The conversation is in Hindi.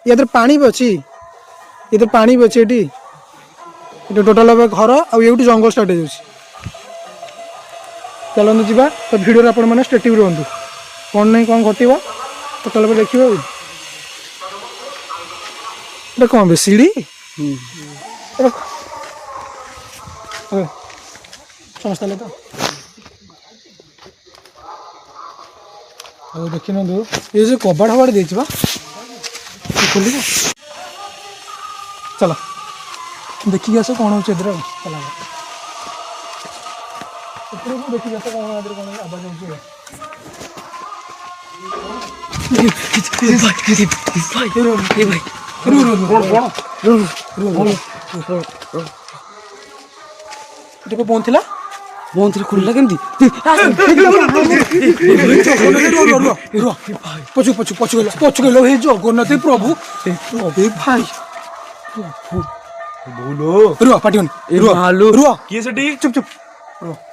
ये पानी भी अच्छी ये पानी भी अच्छी ये टोटाल घर आउ ये जंगल स्टार्ट हो चलते जावा तो भिडियो आपण मैंने स्टेटिव रुहतु कौन नहीं कौन घट टोटाल देखिए ये कौन बे सीढ़ी समझता तो देखी ना ये जो कबाड़ फबाड़ दे खोल चलो देखिए आस कौन हो चला देखिए आस कौन कौन आवाज हो बंद थी बंद खोलला केमती पचु पचु पचु पचु गल हे जगन्नाथ प्रभु अबे भाई रुआ पाटियन रुआ रुआ किए सेठी चुप चुप रुआ